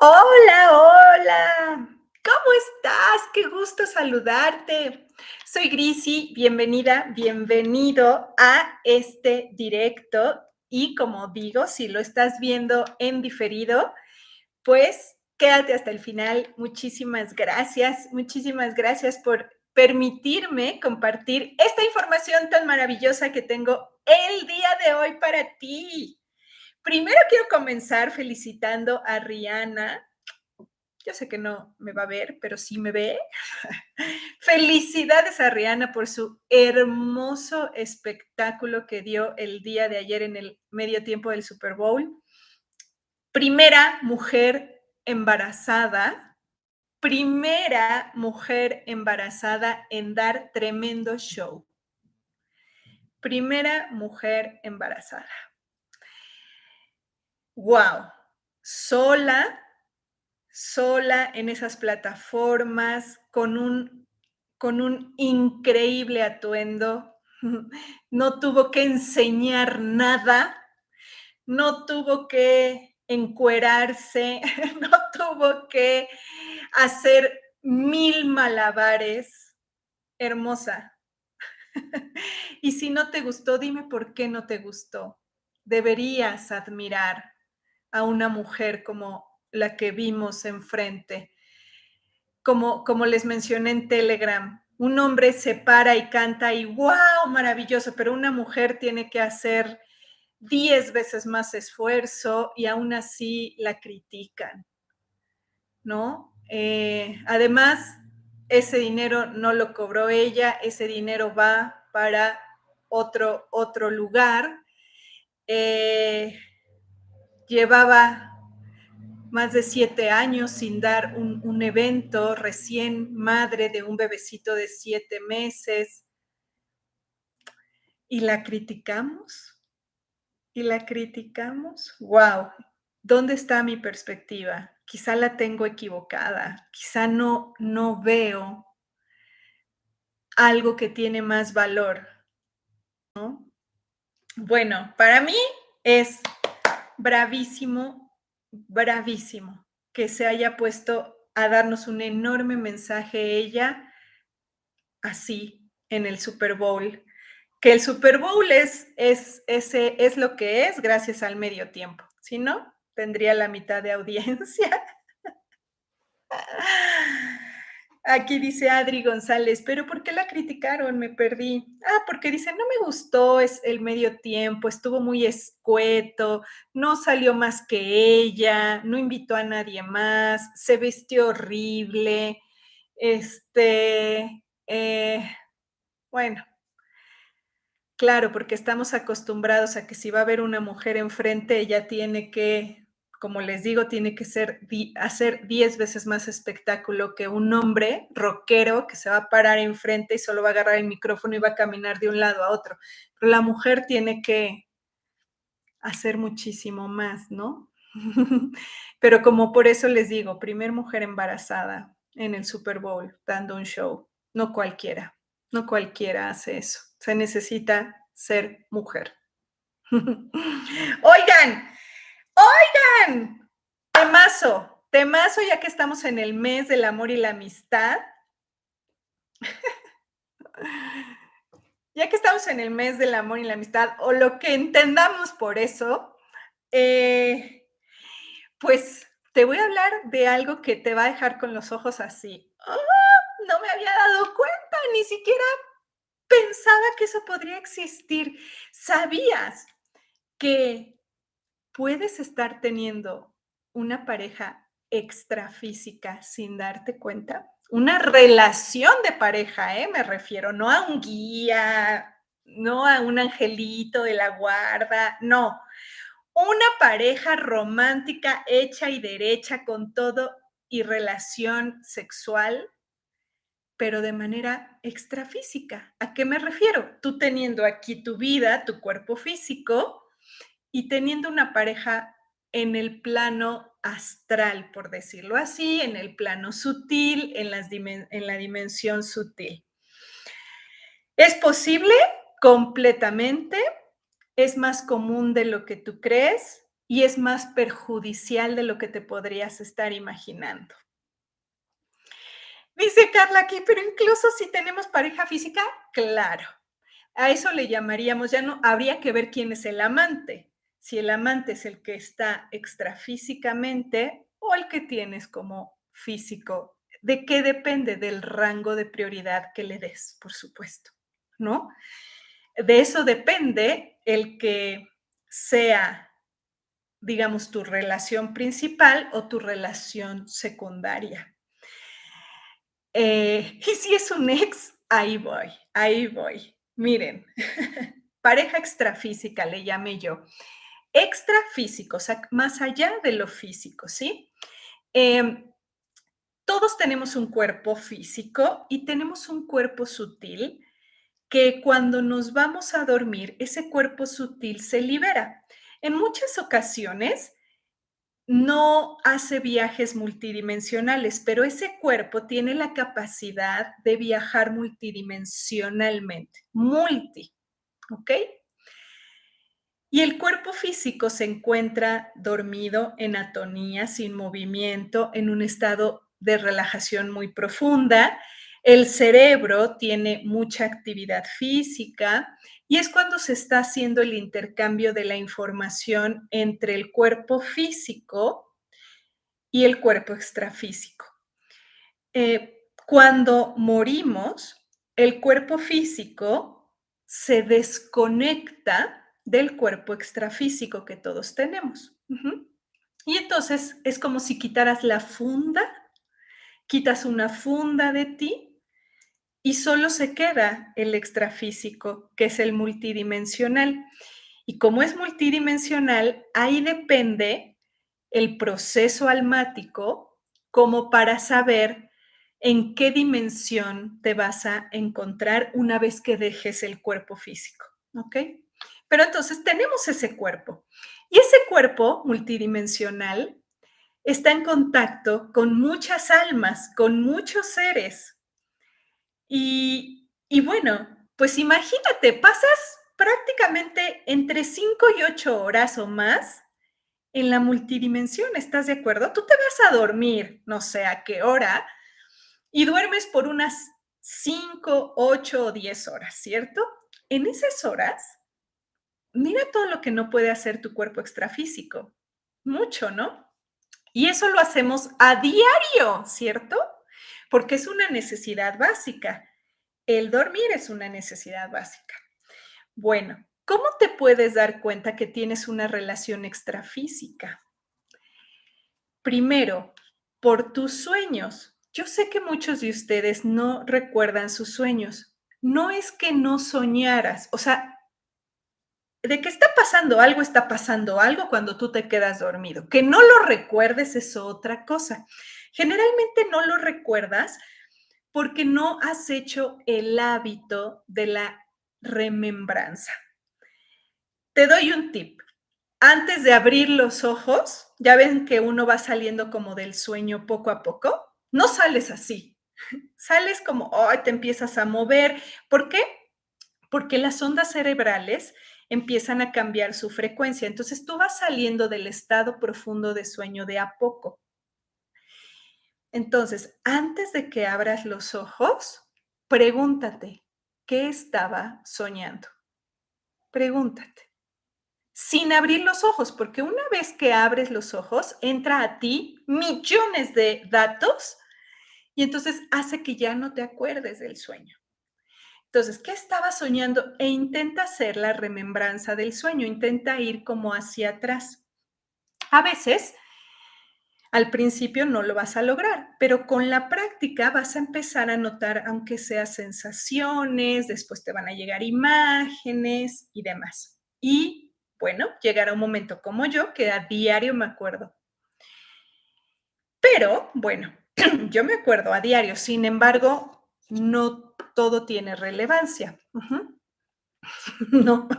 Hola, hola. ¿Cómo estás? Qué gusto saludarte. Soy Grisi, bienvenida, bienvenido a este directo. Y como digo, si lo estás viendo en diferido, pues quédate hasta el final. Muchísimas gracias por permitirme compartir esta información tan maravillosa que tengo el día de hoy para ti. Primero quiero comenzar felicitando a Rihanna. Yo sé que no me va a ver, pero sí me ve. Felicidades a Rihanna por su hermoso espectáculo que dio el día de ayer en el medio tiempo del Super Bowl. Embarazada, primera mujer embarazada en dar tremendo show. Primera mujer embarazada. Wow. Sola en esas plataformas, con un increíble atuendo. No tuvo que enseñar nada, no tuvo que encuerarse, no tuvo que hacer 1000 malabares. Hermosa. Y si no te gustó, dime por qué no te gustó. Deberías admirar a una mujer como la que vimos enfrente. Como les mencioné en Telegram, un hombre se para y canta y wow, maravilloso, pero una mujer tiene que hacer 10 veces más esfuerzo y aún así la critican, ¿no? Además, ese dinero no lo cobró ella, ese dinero va para otro lugar. Llevaba más de 7 años sin dar un evento, recién madre de un bebecito de 7 meses. ¿Y la criticamos? ¿Y la criticamos? ¡Wow! ¿Dónde está mi perspectiva? Quizá la tengo equivocada, quizá no veo algo que tiene más valor, ¿no? Bueno, para mí es bravísimo, bravísimo que se haya puesto a darnos un enorme mensaje ella así en el Super Bowl. Que el Super Bowl es lo que es gracias al medio tiempo. Si no, tendría la mitad de audiencia. Aquí dice Adri González, pero ¿por qué la criticaron? Me perdí. Porque dice, no me gustó es el medio tiempo, estuvo muy escueto, no salió más que ella, no invitó a nadie más, se vistió horrible. Bueno, claro, porque estamos acostumbrados a que si va a haber una mujer enfrente, ella tiene que, como les digo, tiene que hacer 10 veces más espectáculo que un hombre rockero que se va a parar enfrente y solo va a agarrar el micrófono y va a caminar de un lado a otro. Pero la mujer tiene que hacer muchísimo más, ¿no? Pero como por eso les digo, primer mujer embarazada en el Super Bowl dando un show, no cualquiera, no cualquiera hace eso. Se necesita ser mujer. Oigan, oigan, temazo ya que estamos en el mes del amor y la amistad. Ya que estamos en el mes del amor y la amistad, o lo que entendamos por eso, pues te voy a hablar de algo que te va a dejar con los ojos así. No me había dado cuenta, ni siquiera pensaba que eso podría existir. ¿Sabías que puedes estar teniendo una pareja extrafísica sin darte cuenta? Una relación de pareja, me refiero, no a un guía, no a un angelito de la guarda, no. Una pareja romántica hecha y derecha con todo y relación sexual, pero de manera extrafísica. ¿A qué me refiero? Tú teniendo aquí tu vida, tu cuerpo físico, y teniendo una pareja en el plano astral, por decirlo así, en el plano sutil, en la dimensión sutil. ¿Es posible? Completamente. Es más común de lo que tú crees. y es más perjudicial de lo que te podrías estar imaginando. Dice Carla aquí, pero incluso si tenemos pareja física, claro. A eso le llamaríamos, ya no, habría que ver quién es el amante. Si el amante es el que está extrafísicamente o el que tienes como físico. ¿De qué depende? Del rango de prioridad que le des, por supuesto, ¿no? De eso depende el que sea, digamos, tu relación principal o tu relación secundaria. Y si es un ex, ahí voy, ahí voy. Miren, pareja extrafísica le llamé yo. Extrafísico, o sea, más allá de lo físico, ¿sí? Eh, todos tenemos un cuerpo físico y tenemos un cuerpo sutil que cuando nos vamos a dormir, ese cuerpo sutil se libera. En muchas ocasiones no hace viajes multidimensionales, pero ese cuerpo tiene la capacidad de viajar multidimensionalmente, ¿ok? Y el cuerpo físico se encuentra dormido en atonía, sin movimiento, en un estado de relajación muy profunda. El cerebro tiene mucha actividad física y es cuando se está haciendo el intercambio de la información entre el cuerpo físico y el cuerpo extrafísico. Cuando morimos, el cuerpo físico se desconecta del cuerpo extrafísico que todos tenemos. Y entonces es como si quitaras la funda, quitas una funda de ti y solo se queda el extrafísico, que es el multidimensional. Y como es multidimensional, ahí depende el proceso almático como para saber en qué dimensión te vas a encontrar una vez que dejes el cuerpo físico, ¿ok? Pero entonces tenemos ese cuerpo y ese cuerpo multidimensional está en contacto con muchas almas, con muchos seres. Y bueno, pues imagínate, pasas prácticamente entre 5 y 8 horas o más en la multidimensión, ¿estás de acuerdo? Tú te vas a dormir, no sé a qué hora, y duermes por unas 5, 8 o 10 horas, ¿cierto? En esas horas, mira todo lo que no puede hacer tu cuerpo extrafísico. Mucho, ¿no? Y eso lo hacemos a diario, ¿cierto? Porque es una necesidad básica. El dormir es una necesidad básica. Bueno, ¿cómo te puedes dar cuenta que tienes una relación extrafísica? Primero, por tus sueños. Yo sé que muchos de ustedes no recuerdan sus sueños. No es que no soñaras, o sea, de que está pasando algo cuando tú te quedas dormido. Que no lo recuerdes es otra cosa. Generalmente no lo recuerdas porque no has hecho el hábito de la remembranza. Te doy un tip. Antes de abrir los ojos, ya ven que uno va saliendo como del sueño poco a poco. No sales así. Sales como, oh, te empiezas a mover. ¿Por qué? Porque las ondas cerebrales empiezan a cambiar su frecuencia. Entonces tú vas saliendo del estado profundo de sueño de a poco. Entonces, antes de que abras los ojos, pregúntate, ¿qué estaba soñando? Pregúntate. Sin abrir los ojos, porque una vez que abres los ojos, entra a ti millones de datos y entonces hace que ya no te acuerdes del sueño. Entonces, ¿qué estaba soñando? E intenta hacer la remembranza del sueño, intenta ir como hacia atrás. A veces, al principio no lo vas a lograr, pero con la práctica vas a empezar a notar, aunque sea sensaciones, después te van a llegar imágenes y demás. Y bueno, llegará un momento como yo que a diario me acuerdo. Pero bueno, yo me acuerdo a diario, sin embargo, no todo tiene relevancia. No.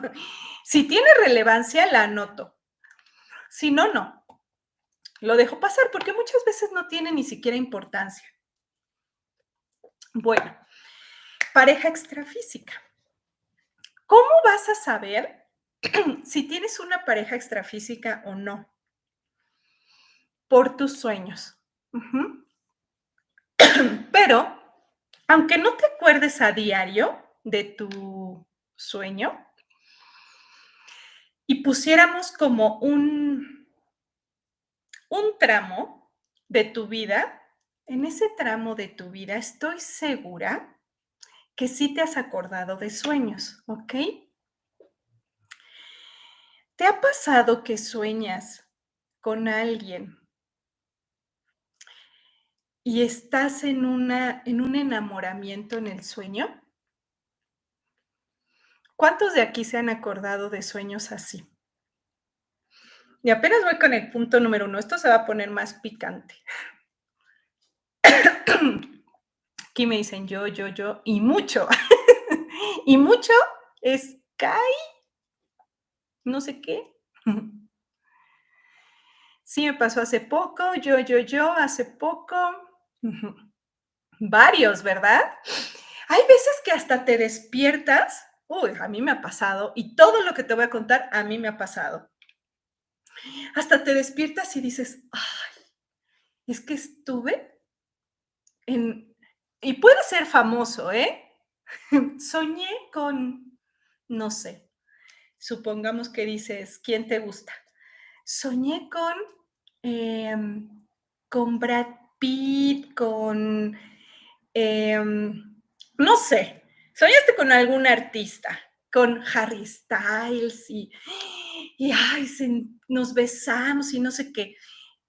Si tiene relevancia, la anoto. Si no, no. Lo dejo pasar porque muchas veces no tiene ni siquiera importancia. Bueno, pareja extrafísica. ¿Cómo vas a saber? si tienes una pareja extrafísica o no, por tus sueños. Ujú. Pero, aunque no te acuerdes a diario de tu sueño y pusiéramos como un tramo de tu vida, en ese tramo de tu vida estoy segura que sí te has acordado de sueños, ¿ok? ¿Te ha pasado que sueñas con alguien y estás en un enamoramiento en el sueño? ¿Cuántos de aquí se han acordado de sueños así? Y apenas voy con el punto número uno. Esto se va a poner más picante. Aquí me dicen yo, y mucho. Y mucho es Kai, no sé qué. Sí, me pasó hace poco, yo, hace poco. Ujú. Varios, ¿verdad? Hay veces que hasta te despiertas. Uy, a mí me ha pasado, y todo lo que te voy a contar, a mí me ha pasado. Hasta te despiertas y dices, ay, es que estuve en... Y puede ser famoso, ¿eh? Soñé con, no sé, supongamos que dices, ¿quién te gusta? Soñé con Brad Pitt, no sé, soñaste con algún artista, con Harry Styles y ay, nos besamos y no sé qué.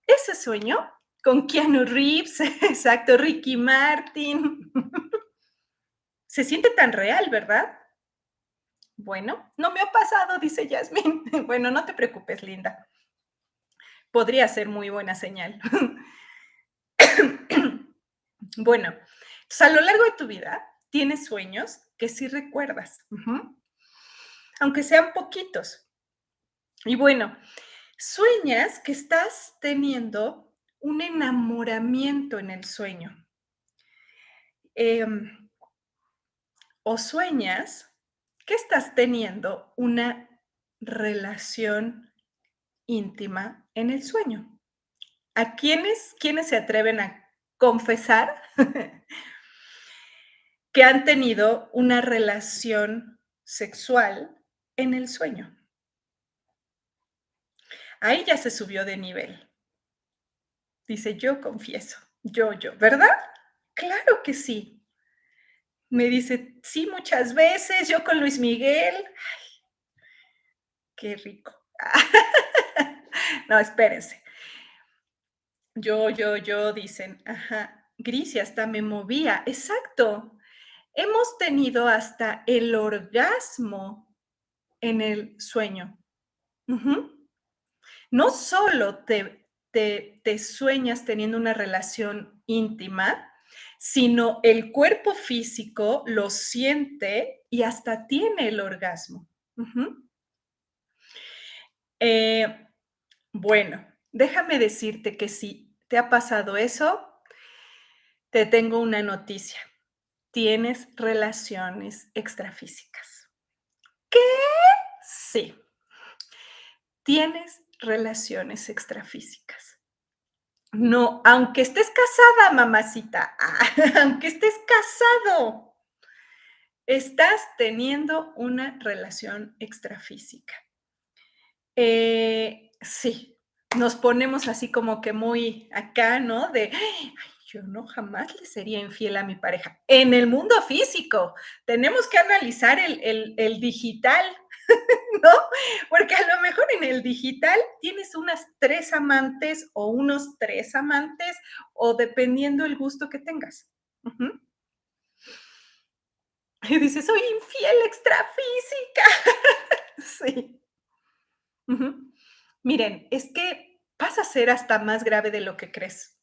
Ese sueño con Keanu Reeves, exacto, Ricky Martin, se siente tan real, ¿verdad? Bueno, no me ha pasado, dice Yasmin. Bueno, no te preocupes, linda. Podría ser muy buena señal. Bueno, entonces a lo largo de tu vida tienes sueños que sí recuerdas, aunque sean poquitos. Y bueno, sueñas que estás teniendo un enamoramiento en el sueño. Em, o sueñas que estás teniendo una relación íntima en el sueño. ¿A quiénes se atreven a confesar que han tenido una relación sexual en el sueño? Ahí ya se subió de nivel. Dice, yo confieso, yo, ¿verdad? Claro que sí. Me dice, sí, muchas veces, yo con Luis Miguel. Qué rico. No, espérense. Yo, dicen, ajá. Gris, y hasta me movía. Exacto. Hemos tenido hasta el orgasmo en el sueño. Ujú. No solo te sueñas teniendo una relación íntima, sino el cuerpo físico lo siente y hasta tiene el orgasmo. Ujú. Eh, bueno, déjame decirte que si te ha pasado eso, te tengo una noticia. Tienes relaciones extrafísicas. ¿Qué? Sí, tienes relaciones extrafísicas. No, aunque estés casada, mamacita, aunque estés casado, estás teniendo una relación extrafísica. Sí, nos ponemos así como que muy acá, ¿no? De, ay, yo no jamás le sería infiel a mi pareja. En el mundo físico, tenemos que analizar el digital, ¿no? Porque a lo mejor en el digital tienes unas 3 amantes o unos 3 amantes, o dependiendo el gusto que tengas. Ujú. Y dices, soy infiel extrafísica. Sí. Ujú. Miren, es que pasa a ser hasta más grave de lo que crees.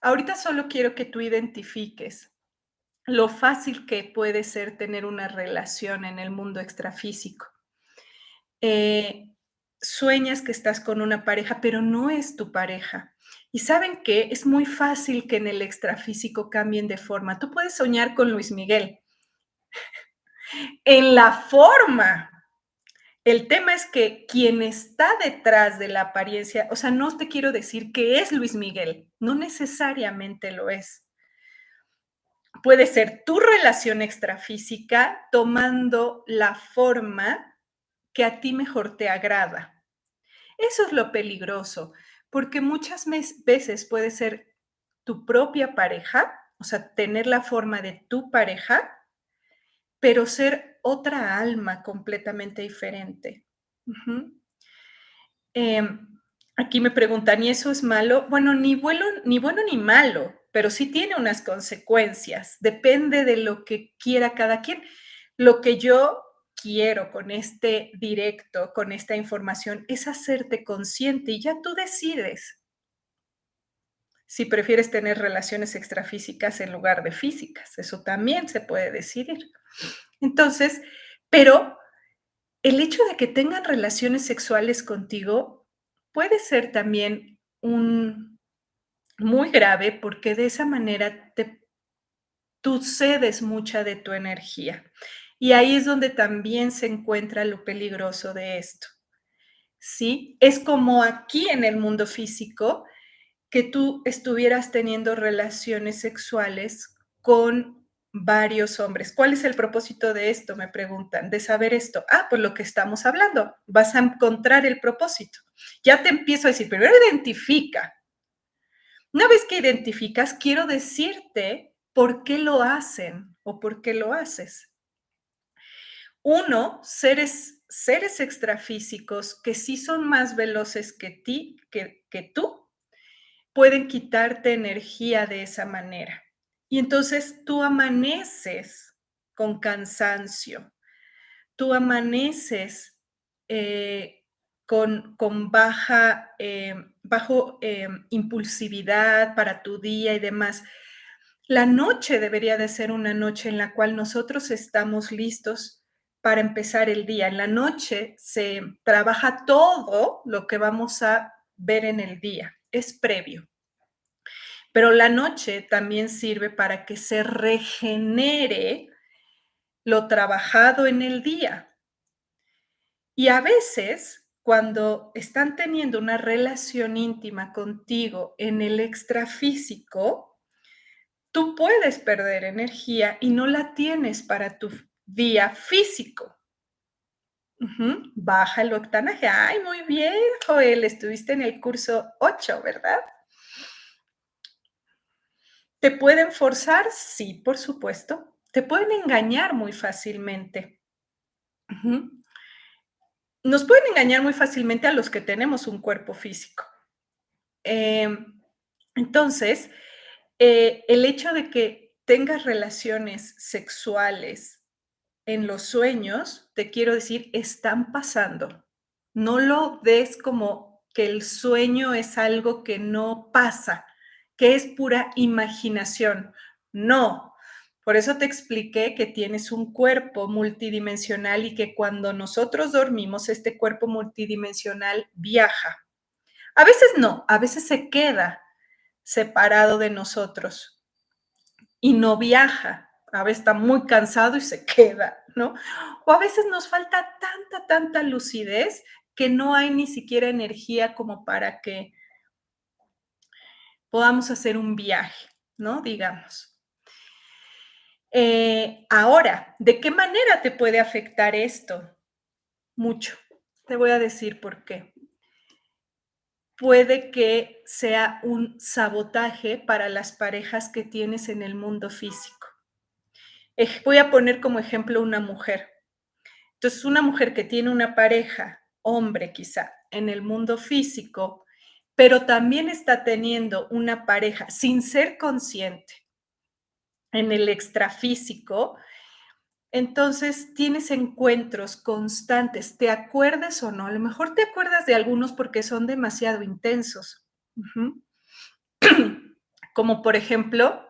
Ahorita solo quiero que tú identifiques lo fácil que puede ser tener una relación en el mundo extrafísico. Eh, sueñas que estás con una pareja, pero no es tu pareja. Y saben que es muy fácil que en el extrafísico cambien de forma. Tú puedes soñar con Luis Miguel en la forma, El tema es que quien está detrás de la apariencia, o sea, no te quiero decir que es Luis Miguel, no necesariamente lo es. Puede ser tu relación extrafísica tomando la forma que a ti mejor te agrada. Eso es lo peligroso, porque muchas veces puede ser tu propia pareja, o sea, tener la forma de tu pareja, pero ser otra alma completamente diferente. Ujú. Em, Aquí me preguntan, ¿y eso es malo? Bueno, ni bueno ni malo, pero sí tiene unas consecuencias. Depende de lo que quiera cada quien. Lo que yo quiero con este directo, con esta información, es hacerte consciente y ya tú decides si prefieres tener relaciones extrafísicas en lugar de físicas. Eso también se puede decidir. Entonces, pero el hecho de que tengan relaciones sexuales contigo puede ser también un muy grave, porque de esa manera tú cedes mucha de tu energía. Y ahí es donde también se encuentra lo peligroso de esto, ¿sí? Es como aquí en el mundo físico, que tú estuvieras teniendo relaciones sexuales con varios hombres. ¿Cuál es el propósito de esto? Me preguntan, de saber esto. Ah, pues lo que estamos hablando, vas a encontrar el propósito. Ya te empiezo a decir, primero identifica. Una vez que identificas, quiero decirte por qué lo hacen o por qué lo haces. Uno, seres extrafísicos que sí son más veloces que tú, pueden quitarte energía de esa manera. Y entonces tú amaneces con cansancio, tú amaneces con bajo impulsividad para tu día y demás. La noche debería de ser una noche en la cual nosotros estamos listos para empezar el día. En la noche se trabaja todo lo que vamos a ver en el día, es previo. Pero la noche también sirve para que se regenere lo trabajado en el día. Y a veces, cuando están teniendo una relación íntima contigo en el extrafísico, tú puedes perder energía y no la tienes para tu día físico. Baja el octanaje. Ay, muy bien, Joel, estuviste en el curso 8, ¿verdad? ¿Te pueden forzar? Sí, por supuesto. Te pueden engañar muy fácilmente. Ujú. Nos pueden engañar muy fácilmente a los que tenemos un cuerpo físico. Entonces, el hecho de que tengas relaciones sexuales en los sueños, te quiero decir, están pasando. No lo des como que el sueño es algo que no pasa, que es pura imaginación. No. Por eso te expliqué que tienes un cuerpo multidimensional y que cuando nosotros dormimos, este cuerpo multidimensional viaja. A veces no, a veces se queda separado de nosotros y no viaja. A veces está muy cansado y se queda, ¿no? O a veces nos falta tanta lucidez que no hay ni siquiera energía como para que podamos hacer un viaje, ¿no? Digamos. Ahora, ¿de qué manera te puede afectar esto? Mucho. Te voy a decir por qué. Puede que sea un sabotaje para las parejas que tienes en el mundo físico. Voy a poner como ejemplo una mujer. Entonces, una mujer que tiene una pareja, hombre quizá, en el mundo físico, pero también está teniendo una pareja sin ser consciente en el extrafísico, entonces tienes encuentros constantes, te acuerdes o no, a lo mejor te acuerdas de algunos porque son demasiado intensos. Ujú. Como por ejemplo,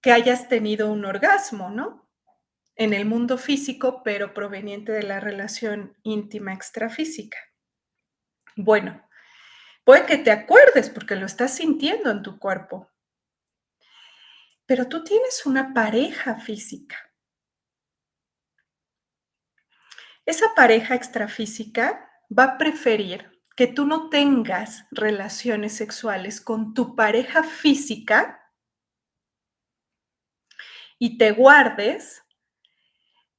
que hayas tenido un orgasmo, ¿no? En el mundo físico, pero proveniente de la relación íntima extrafísica. Bueno, puede que te acuerdes porque lo estás sintiendo en tu cuerpo, pero tú tienes una pareja física. Esa pareja extrafísica va a preferir que tú no tengas relaciones sexuales con tu pareja física y te guardes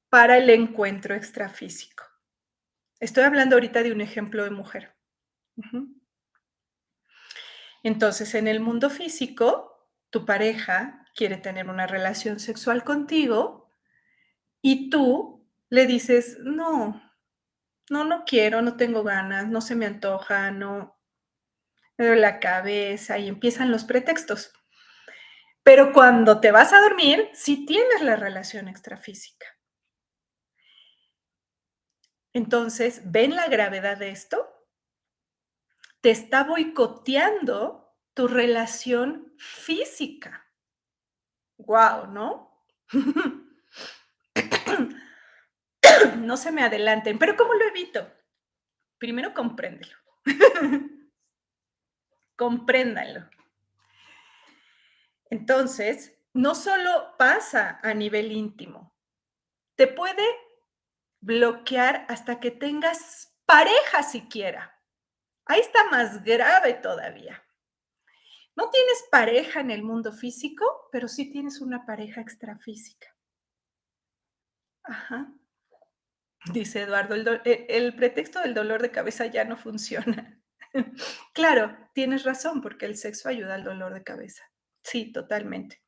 para el encuentro extrafísico. Estoy hablando ahorita de un ejemplo de mujer. Ujú. Entonces, en el mundo físico, tu pareja quiere tener una relación sexual contigo y tú le dices, no, no, no quiero, no tengo ganas, no se me antoja, no, me duele la cabeza y empiezan los pretextos. Pero cuando te vas a dormir, sí tienes la relación extrafísica. Entonces, ¿ven la gravedad de esto? Te está boicoteando tu relación física. Guau, ¿no? No se me adelanten, pero ¿cómo lo evito? Primero compréndelo. Compréndanlo. Entonces, no solo pasa a nivel íntimo, te puede bloquear hasta que tengas pareja siquiera. Ahí está más grave todavía. No tienes pareja en el mundo físico, pero sí tienes una pareja extrafísica. Ajá. Dice Eduardo, el pretexto del dolor de cabeza ya no funciona. Claro, tienes razón, porque el sexo ayuda al dolor de cabeza. Sí, totalmente.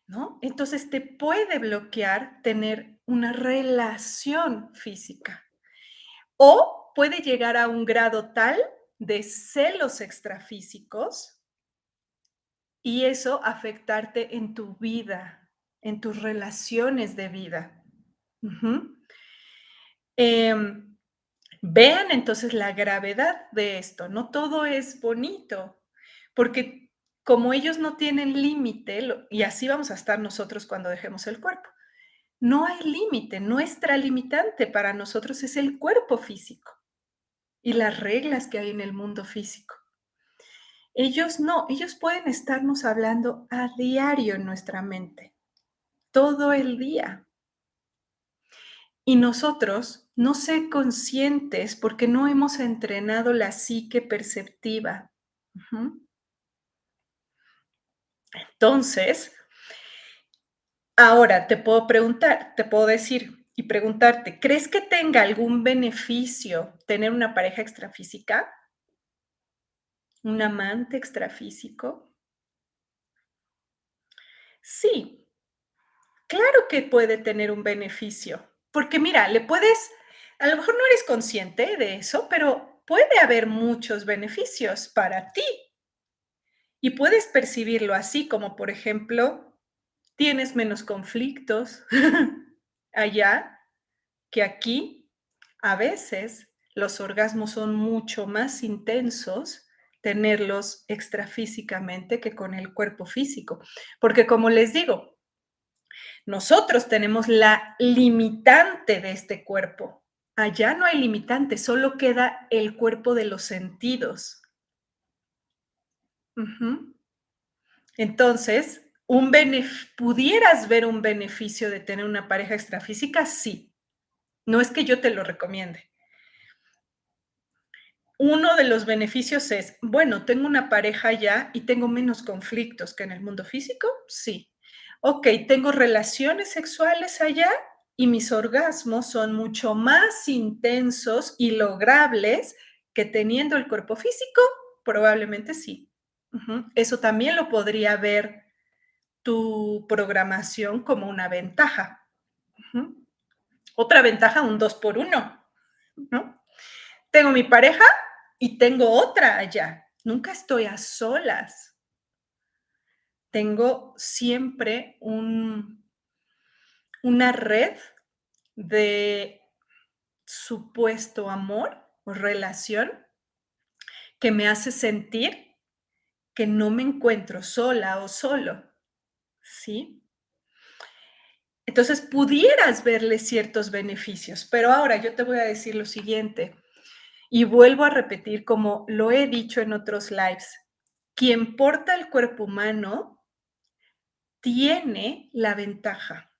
¿No? Entonces te puede bloquear tener una relación física o puede llegar a un grado tal de celos extrafísicos y eso afectarte en tu vida, en tus relaciones de vida. Ujú. Em, Vean entonces la gravedad de esto, no todo es bonito, porque como ellos no tienen límite, y así vamos a estar nosotros cuando dejemos el cuerpo. No hay límite, nuestra limitante para nosotros es el cuerpo físico y las reglas que hay en el mundo físico. Ellos no, ellos pueden estarnos hablando a diario en nuestra mente, todo el día. Y nosotros no ser conscientes porque no hemos entrenado la psique perceptiva. Ujú. Entonces, ahora te puedo preguntar, te puedo decir y preguntarte, ¿crees que tenga algún beneficio tener una pareja extrafísica? ¿Un amante extrafísico? Sí, claro que puede tener un beneficio, porque mira, le puedes, a lo mejor no eres consciente de eso, pero puede haber muchos beneficios para ti y puedes percibirlo así, como por ejemplo, tienes menos conflictos allá que aquí. A veces los orgasmos son mucho más intensos tenerlos extrafísicamente que con el cuerpo físico, porque como les digo, nosotros tenemos la limitante de este cuerpo. Allá no hay limitante, solo queda el cuerpo de los sentidos. Ujú. Entonces, ¿pudieras ver un beneficio de tener una pareja extrafísica? Sí. No es que yo te lo recomiende. Uno de los beneficios es, bueno, tengo una pareja ya y tengo menos conflictos que en el mundo físico. Sí. Ok, tengo relaciones sexuales allá y mis orgasmos son mucho más intensos y logrables que teniendo el cuerpo físico. Probablemente sí. Ujú. Eso también lo podría ver tu programación como una ventaja. Ujú. Otra ventaja, un 2 por 1, ¿no? Tengo mi pareja y tengo otra allá. Nunca estoy a solas. Tengo siempre una red de supuesto amor o relación que me hace sentir que no me encuentro sola o solo, ¿sí? Entonces pudieras verle ciertos beneficios, pero ahora yo te voy a decir lo siguiente, y vuelvo a repetir como lo he dicho en otros lives, quien porta el cuerpo humano tiene la ventaja.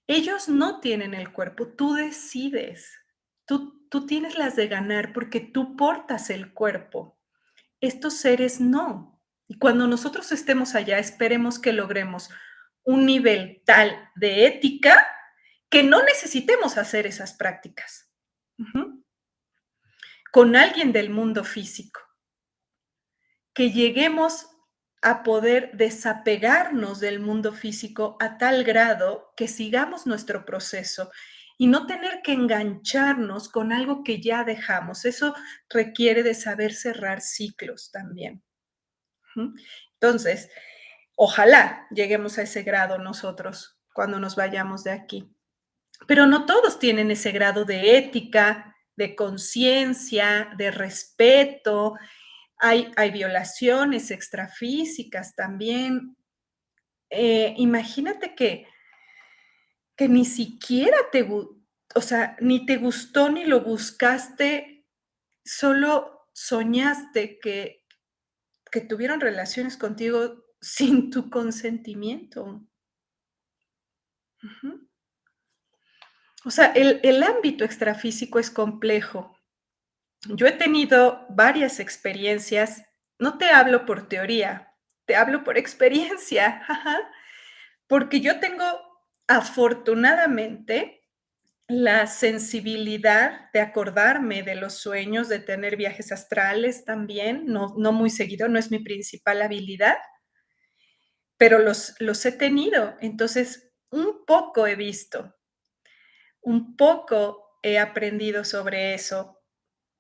Ellos no tienen el cuerpo, tú decides. Tú tienes las de ganar porque tú portas el cuerpo. Estos seres no. Y cuando nosotros estemos allá, esperemos que logremos un nivel tal de ética que no necesitemos hacer esas prácticas. Ujú. Con alguien del mundo físico, que lleguemos a poder desapegarnos del mundo físico a tal grado que sigamos nuestro proceso y no tener que engancharnos con algo que ya dejamos. Eso requiere de saber cerrar ciclos también. Ujú. Entonces, ojalá lleguemos a ese grado nosotros cuando nos vayamos de aquí. Pero no todos tienen ese grado de ética, de conciencia, de respeto. Hay violaciones extrafísicas también. Imagínate que ni siquiera o sea, ni te gustó ni lo buscaste, solo soñaste que tuvieron relaciones contigo sin tu consentimiento. Ujú. O sea, el ámbito extrafísico es complejo. Yo he tenido varias experiencias, no te hablo por teoría, te hablo por experiencia, ajá, porque yo tengo, afortunadamente, la sensibilidad de acordarme de los sueños, de tener viajes astrales también, no muy seguido, no es mi principal habilidad, pero los he tenido. Entonces, un poco he visto, un poco he aprendido sobre eso,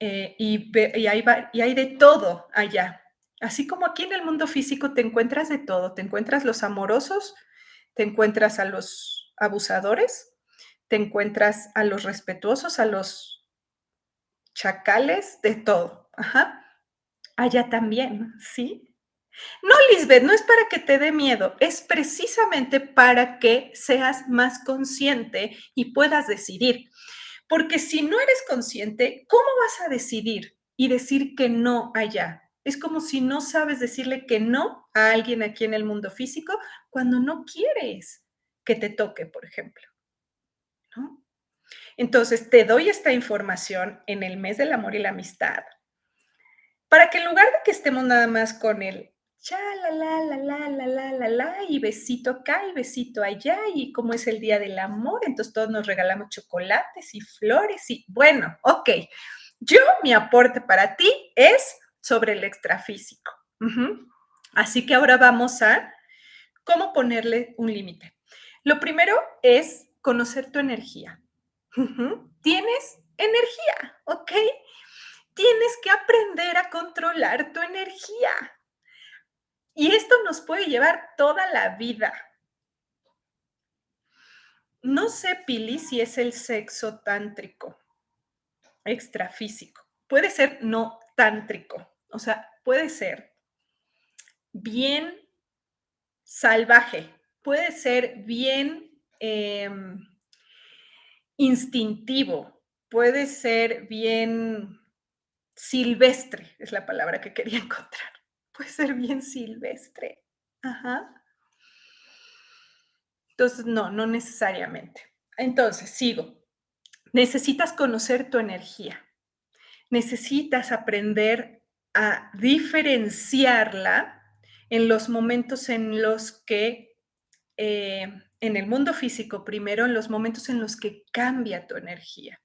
y hay de todo allá. Así como aquí en el mundo físico te encuentras de todo, te encuentras los amorosos, te encuentras a los abusadores, te encuentras a los respetuosos, a los chacales, de todo. Ajá. Allá también, ¿sí? No, Lisbeth, no es para que te dé miedo, es precisamente para que seas más consciente y puedas decidir. Porque si no eres consciente, ¿cómo vas a decidir y decir que no allá? Es como si no sabes decirle que no a alguien aquí en el mundo físico cuando no quieres que te toque, por ejemplo, ¿no? Entonces, te doy esta información en el mes del amor y la amistad para que en lugar de que estemos nada más con el cha, la, y besito acá y besito allá, y como es el día del amor, entonces todos nos regalamos chocolates y flores y bueno, ok. Yo, mi aporte para ti es sobre el extrafísico. Ujú. Así que ahora vamos a cómo ponerle un límite. Lo primero es conocer tu energía. Ujú. Tienes energía, ¿ok? Tienes que aprender a controlar tu energía. Y esto nos puede llevar toda la vida. No sé, Pili, si es el sexo tántrico, extrafísico. Puede ser no tántrico. O sea, puede ser bien salvaje, puede ser bien instintivo, puede ser bien silvestre, es la palabra que quería encontrar. Puede ser bien silvestre. Ajá. Entonces, no necesariamente. Entonces, sigo. Necesitas conocer tu energía. Necesitas aprender a diferenciarla en los momentos en los que, en el mundo físico, primero, en los momentos en los que cambia tu energía.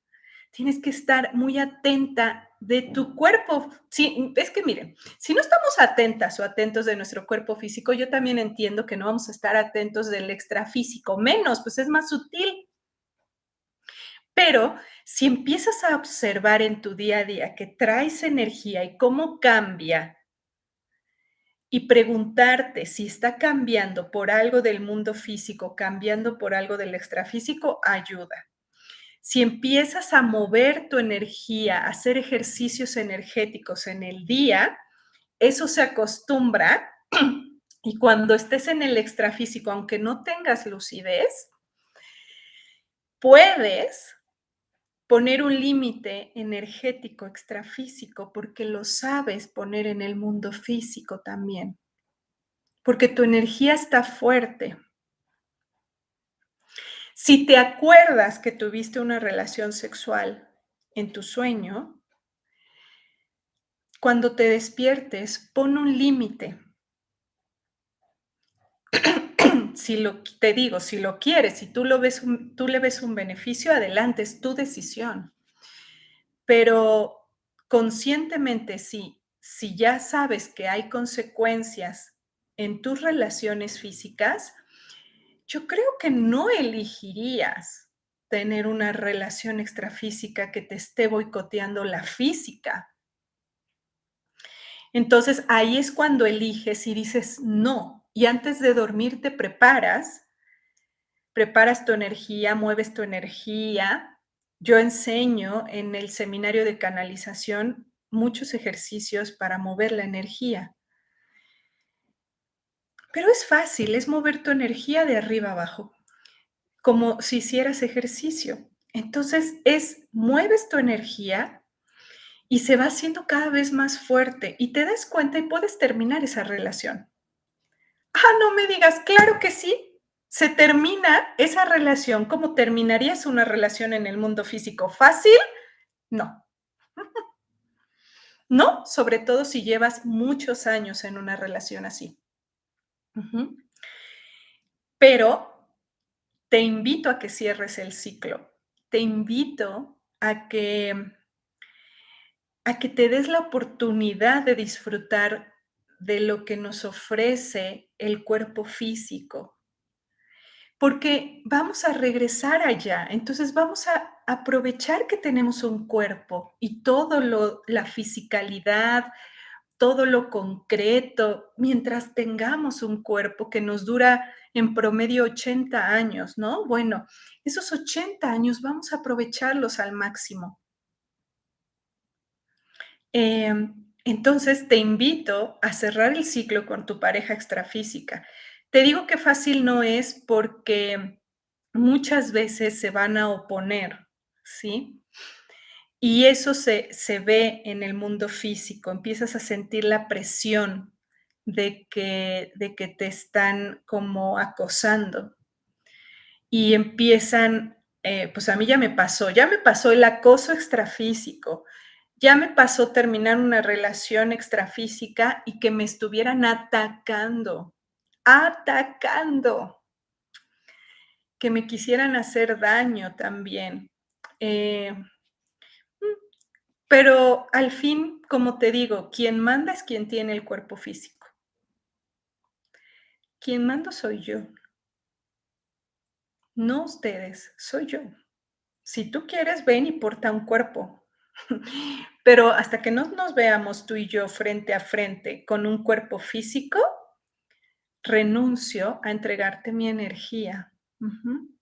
Tienes que estar muy atenta de tu cuerpo. Sí, es que miren, si no estamos atentas o atentos de nuestro cuerpo físico, yo también entiendo que no vamos a estar atentos del extrafísico, menos, pues es más sutil. Pero si empiezas a observar en tu día a día que traes energía y cómo cambia y preguntarte si está cambiando por algo del mundo físico, cambiando por algo del extrafísico, ayuda. Si empiezas a mover tu energía, a hacer ejercicios energéticos en el día, eso se acostumbra y cuando estés en el extrafísico, aunque no tengas lucidez, puedes poner un límite energético extrafísico porque lo sabes poner en el mundo físico también, porque tu energía está fuerte. Si te acuerdas que tuviste una relación sexual en tu sueño, cuando te despiertes, pon un límite. Si lo te digo, si lo quieres, si tú le ves un beneficio, adelante, es tu decisión. Pero conscientemente, si ya sabes que hay consecuencias en tus relaciones físicas, yo creo que no elegirías tener una relación extrafísica que te esté boicoteando la física. Entonces, ahí es cuando eliges y dices no, y antes de dormir te preparas tu energía, mueves tu energía. Yo enseño en el seminario de canalización muchos ejercicios para mover la energía. Pero es fácil, es mover tu energía de arriba abajo, como si hicieras ejercicio. Entonces, mueves tu energía y se va haciendo cada vez más fuerte y te das cuenta y puedes terminar esa relación. Ah, no me digas, claro que sí. Se termina esa relación como terminarías una relación en el mundo físico. ¿Fácil? No. No, sobre todo si llevas muchos años en una relación así. Ujú. Pero te invito a que cierres el ciclo. Te invito a que te des la oportunidad de disfrutar de lo que nos ofrece el cuerpo físico. Porque vamos a regresar allá, entonces vamos a aprovechar que tenemos un cuerpo y la fisicalidad, todo lo concreto, mientras tengamos un cuerpo que nos dura en promedio 80 años, ¿no? Bueno, esos 80 años vamos a aprovecharlos al máximo. Entonces te invito a cerrar el ciclo con tu pareja extrafísica. Te digo que fácil no es porque muchas veces se van a oponer, ¿sí? Y eso se ve en el mundo físico, empiezas a sentir la presión de que te están como acosando y empiezan, pues a mí ya me pasó el acoso extrafísico, ya me pasó terminar una relación extrafísica y que me estuvieran atacando, que me quisieran hacer daño también. Eh, pero al fin, como te digo, quien manda es quien tiene el cuerpo físico. Quien mando soy yo, no ustedes, soy yo. Si tú quieres, ven y porta un cuerpo. Pero hasta que no nos veamos tú y yo frente a frente con un cuerpo físico, renuncio a entregarte mi energía. Ujú.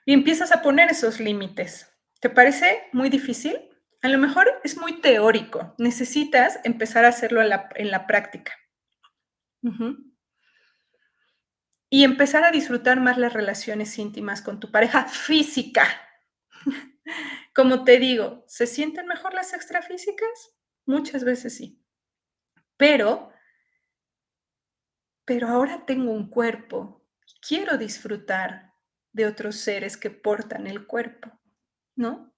Y empiezas a poner esos límites. ¿Te parece muy difícil? A lo mejor es muy teórico. Necesitas empezar a hacerlo en la práctica. Ujú. Y empezar a disfrutar más las relaciones íntimas con tu pareja física. Como te digo, ¿se sienten mejor las extrafísicas? Muchas veces sí. Pero, pero ahora tengo un cuerpo. Quiero disfrutar de otros seres que portan el cuerpo, ¿no?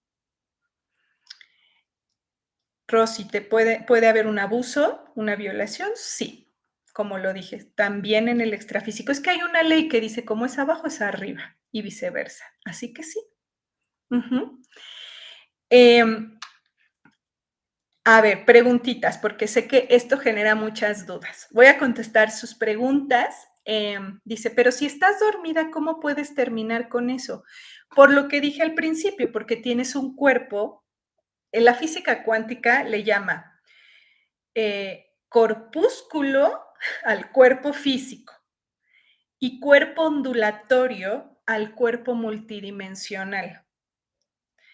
Rosy, ¿puede haber un abuso, una violación? Sí, como lo dije, también en el extrafísico. Es que hay una ley que dice, como es abajo, es arriba, y viceversa. Así que sí. Ujú. Em, a ver, preguntitas, porque sé que esto genera muchas dudas. Voy a contestar sus preguntas. Dice, pero si estás dormida, ¿cómo puedes terminar con eso? Por lo que dije al principio, porque tienes un cuerpo, en la física cuántica le llama corpúsculo al cuerpo físico y cuerpo ondulatorio al cuerpo multidimensional.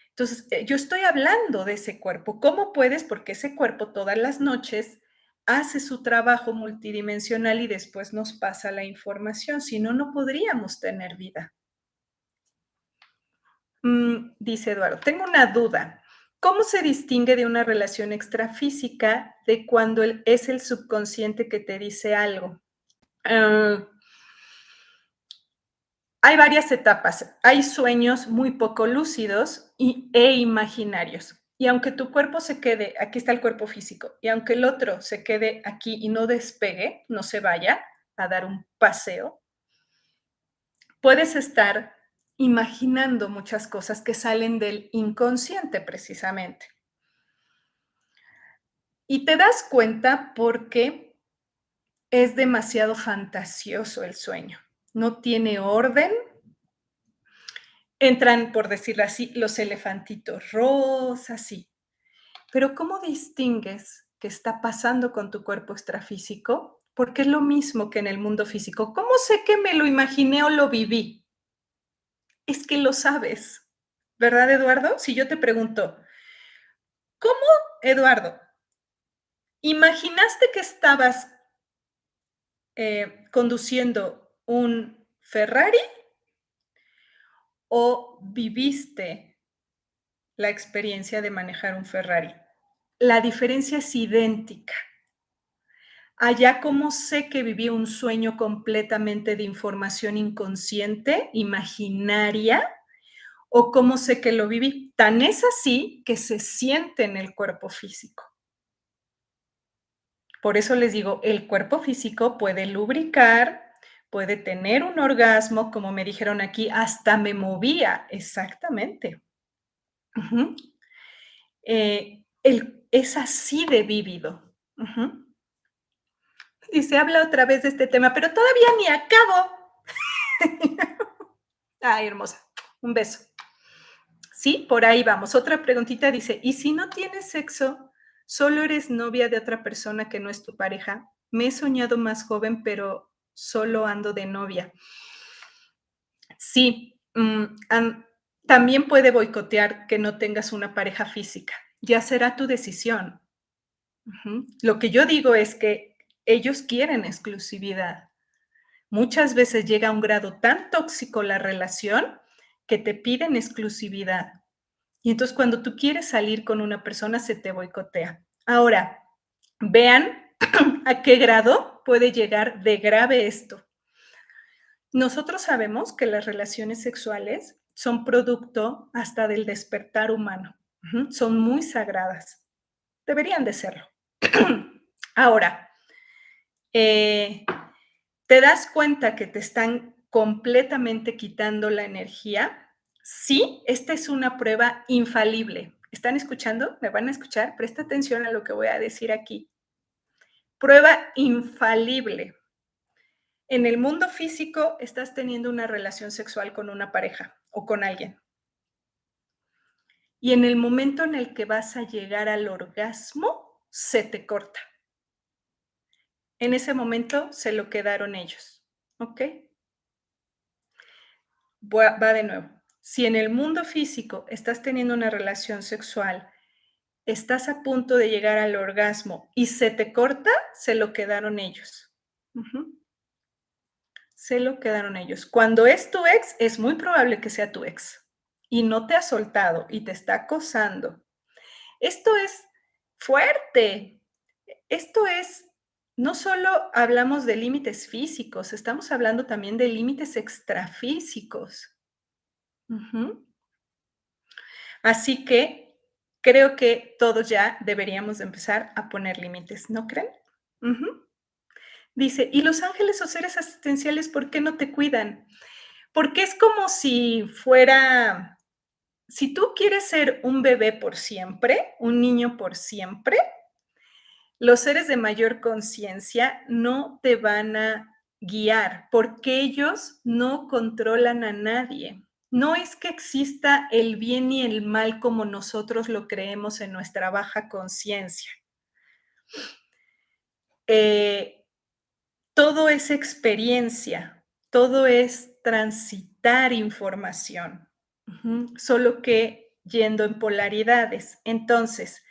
Entonces, yo estoy hablando de ese cuerpo. ¿Cómo puedes? Porque ese cuerpo todas las noches hace su trabajo multidimensional y después nos pasa la información. Si no, no podríamos tener vida. Dice Eduardo, tengo una duda. ¿Cómo se distingue de una relación extrafísica de cuando es el subconsciente que te dice algo? Ah, Hay varias etapas. Hay sueños muy poco lúcidos e imaginarios. Y aunque tu cuerpo se quede, aquí está el cuerpo físico, y aunque el otro se quede aquí y no despegue, no se vaya a dar un paseo, puedes estar imaginando muchas cosas que salen del inconsciente precisamente. Y te das cuenta porque es demasiado fantasioso el sueño. No tiene orden. Entran, por decirlo así, los elefantitos rosas, sí. Pero ¿cómo distingues qué está pasando con tu cuerpo extrafísico? Porque es lo mismo que en el mundo físico. ¿Cómo sé que me lo imaginé o lo viví? Es que lo sabes, ¿verdad, Eduardo? Si yo te pregunto, ¿cómo, Eduardo, imaginaste que estabas conduciendo un Ferrari o viviste la experiencia de manejar un Ferrari? La diferencia es idéntica. Allá, ¿cómo sé que viví un sueño completamente de información inconsciente, imaginaria? ¿O cómo sé que lo viví? Tan es así que se siente en el cuerpo físico. Por eso les digo, el cuerpo físico puede lubricar, puede tener un orgasmo, como me dijeron aquí, hasta me movía, exactamente. Ujú. Es así de vívido. Ujú. Y se habla otra vez de este tema, pero todavía ni acabo. Ay, hermosa. Un beso. Sí, por ahí vamos. Otra preguntita dice, ¿y si no tienes sexo, solo eres novia de otra persona que no es tu pareja? Me he soñado más joven, pero solo ando de novia. Sí, también puede boicotear que no tengas una pareja física. Ya será tu decisión. Ujú. Lo que yo digo es que ellos quieren exclusividad. Muchas veces llega a un grado tan tóxico la relación que te piden exclusividad. Y entonces cuando tú quieres salir con una persona se te boicotea. Ahora, vean a qué grado puede llegar de grave esto. Nosotros sabemos que las relaciones sexuales son producto hasta del despertar humano. Son muy sagradas. Deberían de serlo. Ahora, eh, ¿te das cuenta que te están completamente quitando la energía? Sí, esta es una prueba infalible. ¿Están escuchando? ¿Me van a escuchar? Presta atención a lo que voy a decir aquí. Prueba infalible. En el mundo físico estás teniendo una relación sexual con una pareja o con alguien. Y en el momento en el que vas a llegar al orgasmo, se te corta. En ese momento se lo quedaron ellos. ¿Ok? Va de nuevo. Si en el mundo físico estás teniendo una relación sexual, estás a punto de llegar al orgasmo y se te corta, se lo quedaron ellos. Ujú. Se lo quedaron ellos. Cuando es tu ex, es muy probable que sea tu ex y no te ha soltado y te está acosando. Esto es fuerte. Esto es, no solo hablamos de límites físicos, estamos hablando también de límites extrafísicos. Ujú. Así que creo que todos ya deberíamos de empezar a poner límites, ¿no creen? Ujú. Dice, ¿y los ángeles o seres asistenciales por qué no te cuidan? Porque es como si fuera, si tú quieres ser un bebé por siempre, un niño por siempre, los seres de mayor conciencia no te van a guiar porque ellos no controlan a nadie. No es que exista el bien y el mal como nosotros lo creemos en nuestra baja conciencia. Eh, Todo es experiencia, todo es transitar información, solo que yendo en polaridades. Entonces,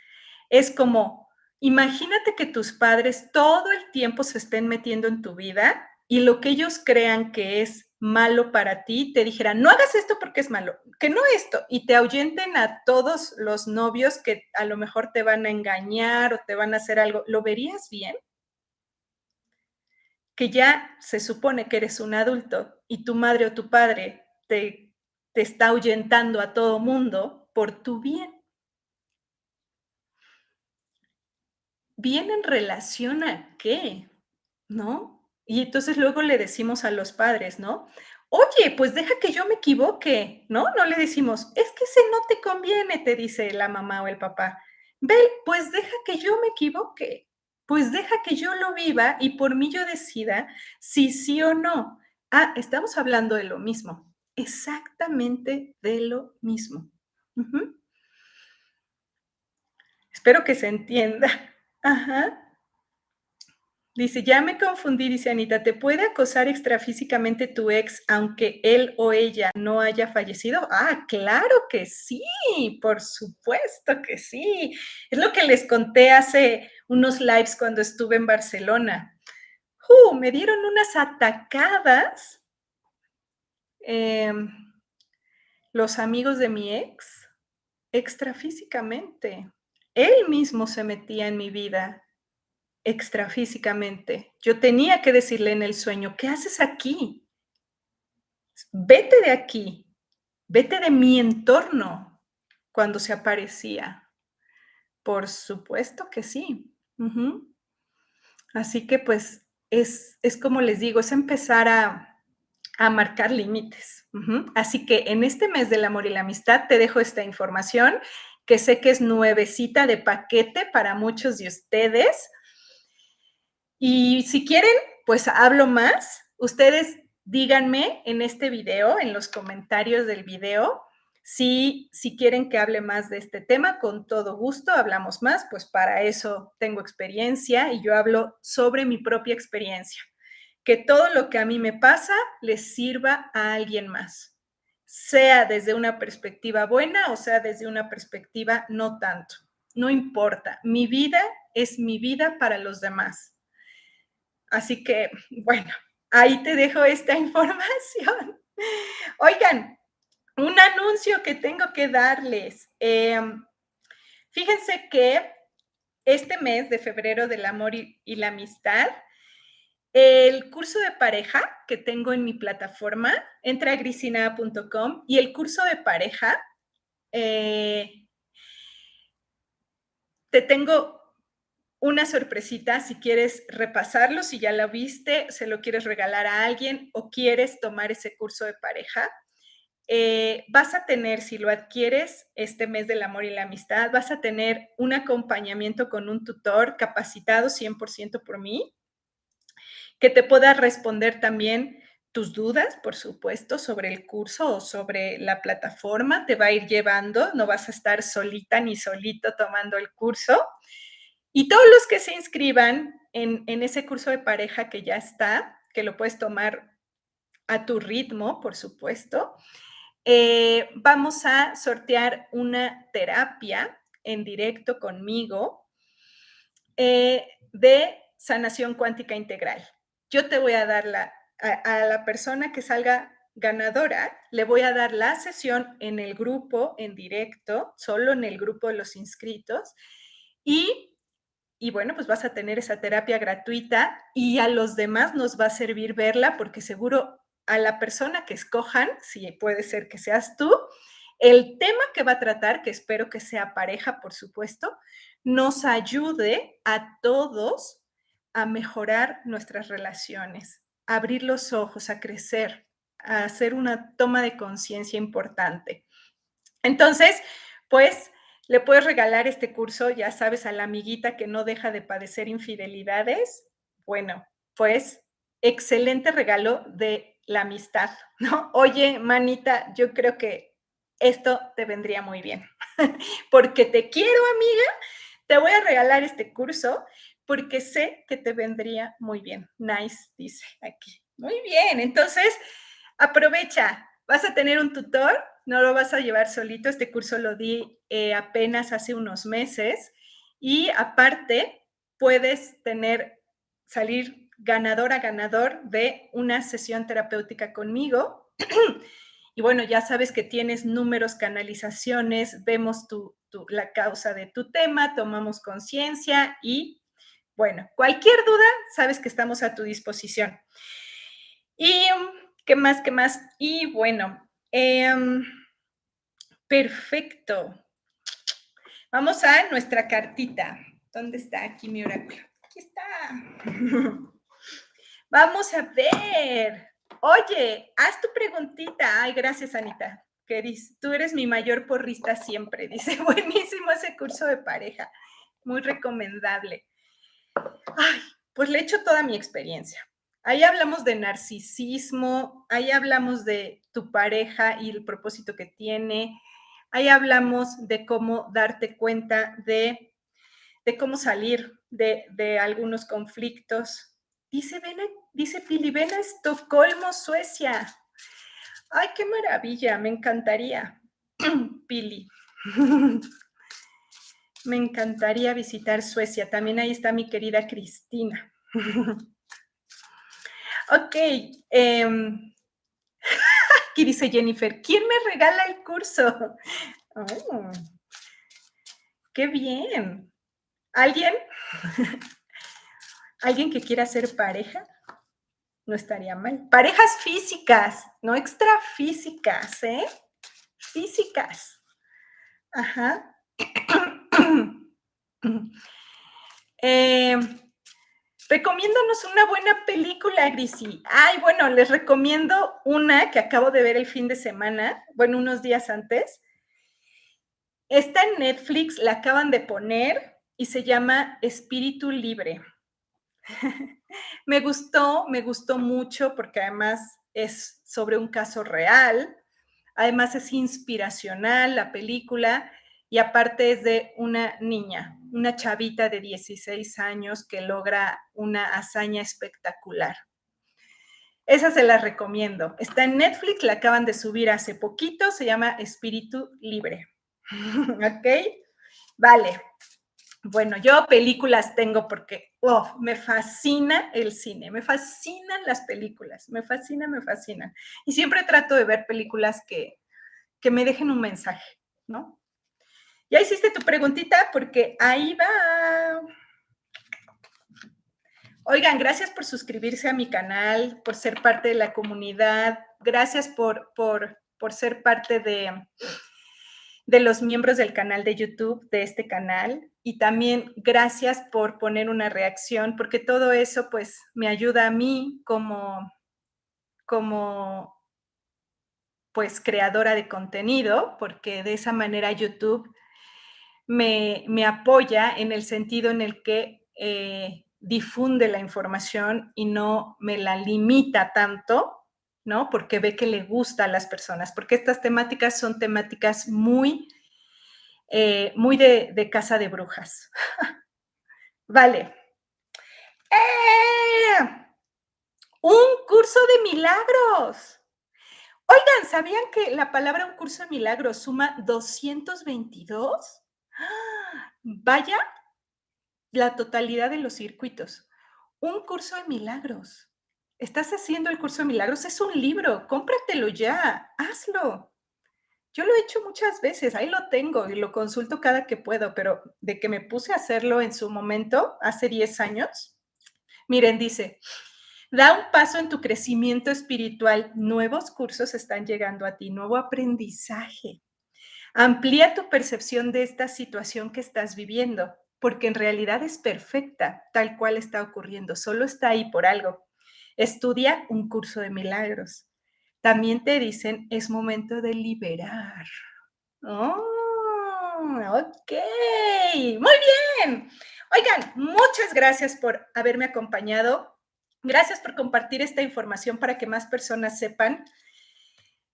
es como, imagínate que tus padres todo el tiempo se estén metiendo en tu vida y lo que ellos crean que es malo para ti, te dijeran, no hagas esto porque es malo, que no esto, y te ahuyenten a todos los novios que a lo mejor te van a engañar o te van a hacer algo. ¿Lo verías bien? que ya se supone que eres un adulto y tu madre o tu padre te está ahuyentando a todo mundo por tu bien. ¿Bien en relación a qué? ¿No? Y entonces luego le decimos a los padres, ¿no? Oye, pues deja que yo me equivoque, ¿no? No le decimos, es que ese no te conviene, te dice la mamá o el papá. Ve, pues deja que yo me equivoque, pues deja que yo lo viva y por mí yo decida si sí o no. Ah, estamos hablando de lo mismo, exactamente de lo mismo. Ujú. Espero que se entienda. Ajá. Dice, ya me confundí, dice Anita, ¿te puede acosar extrafísicamente tu ex aunque él o ella no haya fallecido? Ah, claro que sí, por supuesto que sí. Es lo que les conté hace unos lives cuando estuve en Barcelona. Me dieron unas atacadas eh, los amigos de mi ex extrafísicamente. Él mismo se metía en mi vida extrafísicamente. Yo tenía que decirle en el sueño, ¿qué haces aquí? Vete de aquí, vete de mi entorno cuando se aparecía. Por supuesto que sí. Ujú. Así que pues es como les digo, es empezar a marcar límites. Ujú. Así que en este mes del amor y la amistad te dejo esta información que sé que es nuevecita de paquete para muchos de ustedes. Y si quieren, pues hablo más. Ustedes díganme en este video, en los comentarios del video, si quieren que hable más de este tema, con todo gusto hablamos más, pues para eso tengo experiencia y yo hablo sobre mi propia experiencia. Que todo lo que a mí me pasa les sirva a alguien más, sea desde una perspectiva buena o sea desde una perspectiva no tanto. No importa, mi vida es mi vida para los demás. Así que, bueno, ahí te dejo esta información. Oigan, un anuncio que tengo que darles. Fíjense que este mes de febrero del amor y la amistad, el curso de pareja que tengo en mi plataforma, entra a grisina.com y el curso de pareja, te tengo una sorpresita si quieres repasarlo, si ya lo viste, se lo quieres regalar a alguien o quieres tomar ese curso de pareja. Vas a tener, si lo adquieres este mes del amor y la amistad, vas a tener un acompañamiento con un tutor capacitado 100% por mí, que te pueda responder también tus dudas, por supuesto, sobre el curso o sobre la plataforma, te va a ir llevando, no vas a estar solita ni solito tomando el curso. Y todos los que se inscriban en ese curso de pareja que ya está, que lo puedes tomar a tu ritmo, por supuesto, vamos a sortear una terapia en directo conmigo de sanación cuántica integral. Yo te voy a dar a la persona que salga ganadora, le voy a dar la sesión en el grupo, en directo, solo en el grupo de los inscritos, y bueno, pues vas a tener esa terapia gratuita y a los demás nos va a servir verla porque seguro a la persona que escojan, si puede ser que seas tú, el tema que va a tratar, que espero que sea pareja, por supuesto, nos ayude a todos a mejorar nuestras relaciones, a abrir los ojos, a crecer, a hacer una toma de conciencia importante. Entonces, pues le puedes regalar este curso, ya sabes, a la amiguita que no deja de padecer infidelidades. Bueno, pues excelente regalo de la amistad, ¿no? Oye, manita, yo creo que esto te vendría muy bien. Porque te quiero, amiga, te voy a regalar este curso porque sé que te vendría muy bien. Nice, dice aquí. Muy bien, entonces aprovecha. Vas a tener un tutor, no lo vas a llevar solito. Este curso lo di apenas hace unos meses y aparte puedes salir ganadora, ganador de una sesión terapéutica conmigo. Y bueno, ya sabes que tienes números, canalizaciones, vemos la causa de tu tema, tomamos conciencia y Bueno, cualquier duda, sabes que estamos a tu disposición. Y, ¿qué más? ¿Qué más? Y bueno, perfecto. Vamos a nuestra cartita. ¿Dónde está aquí mi oráculo? Aquí está. Vamos a ver. Oye, haz tu preguntita. Ay, gracias, Anita. Tú eres mi mayor porrista siempre. Dice, buenísimo ese curso de pareja. Muy recomendable. Ay, pues le echo toda mi experiencia. Ahí hablamos de narcisismo, ahí hablamos de tu pareja y el propósito que tiene, ahí hablamos de cómo darte cuenta de cómo salir de algunos conflictos. Dice Pili, ven a Estocolmo, Suecia. Ay, qué maravilla, me encantaría, Pili. Me encantaría visitar Suecia. También ahí está mi querida Cristina. Ok. Aquí dice Jennifer, ¿quién me regala el curso? Oh, qué bien. ¿Alguien? ¿Alguien que quiera ser pareja? No estaría mal. Parejas físicas, no extrafísicas, ¿eh? Físicas. Ajá. eh, Recomiéndanos una buena película, Grisi. Ay, bueno, les recomiendo una que acabo de ver el fin de semana, bueno, unos días antes. Está en Netflix, la acaban de poner y se llama Espíritu Libre. Me gustó mucho porque además es sobre un caso real, además es inspiracional la película y aparte es de una niña, una chavita de 16 años que logra una hazaña espectacular. Esa se la recomiendo. Está en Netflix, la acaban de subir hace poquito, se llama Espíritu Libre. ¿Ok? Vale. Bueno, yo películas tengo porque me fascina el cine, me fascinan las películas, me fascinan, me fascinan. Y siempre trato de ver películas que me dejen un mensaje, ¿no? Ya hiciste tu preguntita porque ahí va. Oigan, gracias por suscribirse a mi canal, por ser parte de la comunidad, gracias por ser parte de los miembros del canal de YouTube, de este canal, y también gracias por poner una reacción, porque todo eso pues me ayuda a mí como pues creadora de contenido, porque de esa manera YouTube me apoya en el sentido en el que difunde la información y no me la limita tanto, ¿no? Porque ve que le gusta a las personas, porque estas temáticas son temáticas muy de casa de brujas. Vale. Un curso de milagros. Oigan, ¿sabían que la palabra un curso de milagros suma 222? Vaya la totalidad de los circuitos. Un curso de milagros. ¿Estás haciendo el curso de milagros? Es un libro, cómpratelo ya, hazlo. Yo lo he hecho muchas veces, ahí lo tengo y lo consulto cada que puedo, pero de que me puse a hacerlo en su momento, hace 10 años, miren, dice, da un paso en tu crecimiento espiritual, nuevos cursos están llegando a ti, nuevo aprendizaje. Amplía tu percepción de esta situación que estás viviendo, porque en realidad es perfecta, tal cual está ocurriendo, solo está ahí por algo. Estudia un curso de milagros. También te dicen, es momento de liberar. Oh, ok, muy bien. Oigan, muchas gracias por haberme acompañado. Gracias por compartir esta información para que más personas sepan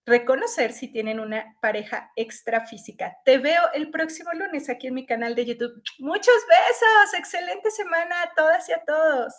reconocer si tienen una pareja extrafísica. Te veo el próximo lunes aquí en mi canal de YouTube. Muchos besos, excelente semana a todas y a todos.